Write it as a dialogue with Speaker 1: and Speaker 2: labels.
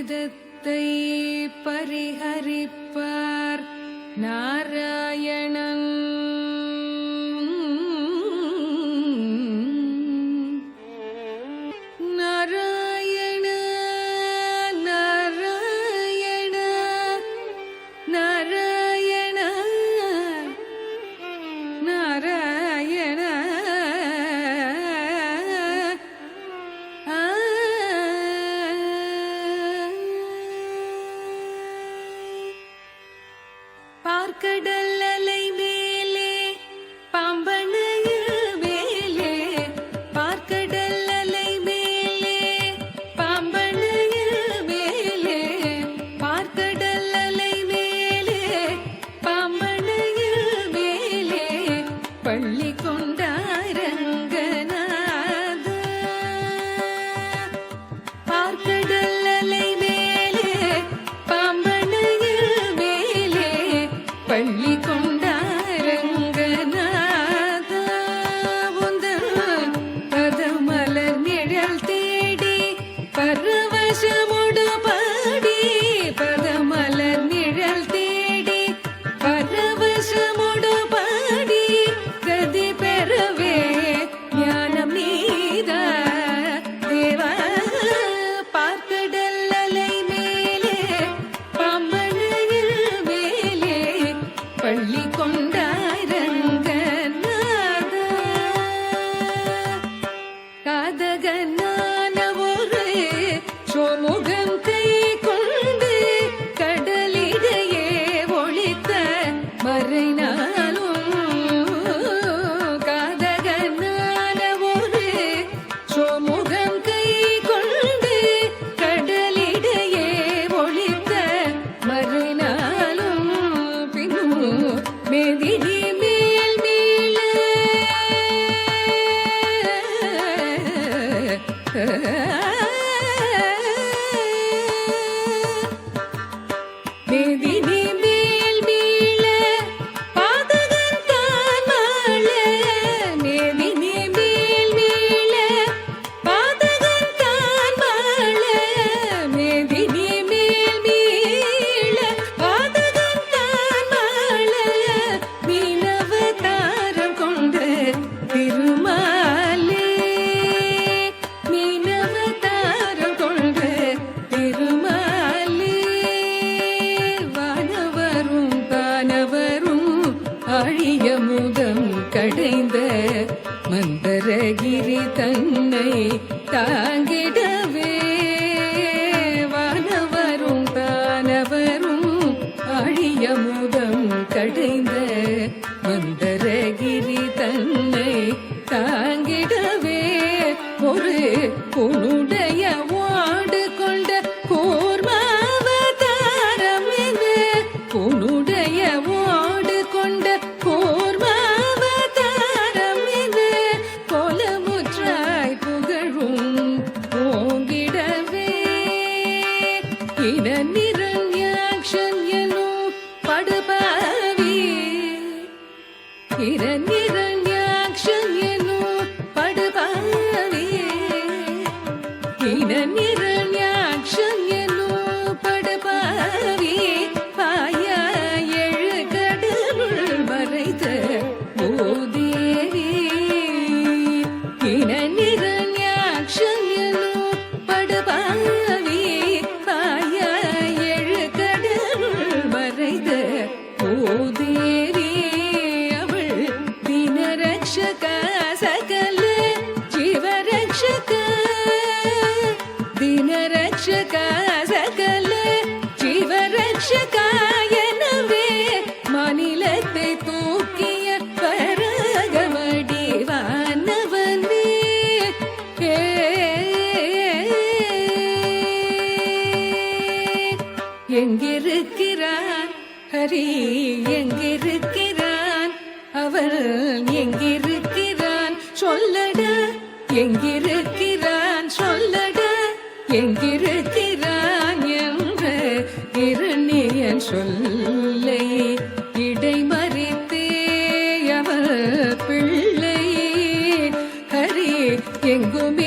Speaker 1: துரிதத்தை பரிஹரிப்பார் நாராயணன். நாராயண நாராயண நாராயண நாராயண பார்க்கடல் அலை மேலே பாம்பனையில் மேலே, பார்க்கடல் அலை மேலே பாம்பனையில் மேலே, பார்க்கடல் அலை மேலே பாம்பனையில் மேலே, பள்ளி கொண்டாரங்கநாத. பார்க்கடல் அலை மேலே பாம்பனையில் மேலே, பள்ளி கொண்டாரங்கநாத. உந்தன் பதமலர் நிழல் தேடி பரவசமுடு பாடி, பதமலர் நிழல் தேடி பரவசமுடு பாடி, கதி பெறவே ஞானம் நீதா தேவா. பார்க்கடல் அலை மேலே பாம்பனையில் மேலே, பள்ளி கொண்டாரங்கநாத. காதகனான ஒரு சோமுகம் கை கொண்டு கடலிடையே ஒளித்த மறைநாளும், காதகனான ஒரு சோமுகம் கை கொண்டு கடலிடையே ஒளித்த மறைநாளும், பின்னும் மேதினி மேல் மீள மேதினி மேல் மீள பாதகன் தான் மாள, மேதினி மேல் மீள பாதகன் தான் மாள, மேதினி மேல் மீள பாதகன் தான் மாள, மீனவதாரம் கொண்ட திருமாலே, மீனவதாரம் கொண்ட திருமாலே. வானவரும் தானவரும் ஆழிய முதம் கடைந்த மந்தரகிரி தன்னை தாங்கிடவே, வானவரும் தானவரும் ஆழிய முதம் கடைந்த மந்தரகிரி தன்னை தாங்கிடவே, ஒரு உன்னுடைய வாடு கொண்ட கூர்மாவதாரம் என, உன்னுடைய வாடு கொண்ட கூர்மாவதாரம் என, கோலமுற்றாய் புகழும் ஓங்கிடவே, இன நிரண்யாக்ஷன் எனும் படுபாவி, இன நிரண்யாக்ஷன் எனும் படுபாவி, இன நிரண்யாக்ஷன் எனும் படுபாவி, பாயா எழு கடலுள் மறைத்த பூதேவி, இன நிரண்யாக்ஷன் எனும் படுபாவி, பாயா எழு கடலுள் மறைத்த பூதேவி. அவள் தினரக்ஷக சகல ஜீவரக்ஷக, தினரக்ஷக சகல ஜீவரக்ஷக எனவே, மாநிலத்தை தூக்கிய பரகமடி வானவனே. எங்கிருக்கிறான் ஹரி, எங்கிருக்கிறான் அவள், எங்கிருக்கிறான் சொல்லடா, எங்கிருக்கிறான் சொல்லடா, எங்கிருக்கிறான் என்ற இரணியன் சொல்லை இடைமறித்தே அவள் பிள்ளை. ஹரி எங்குமே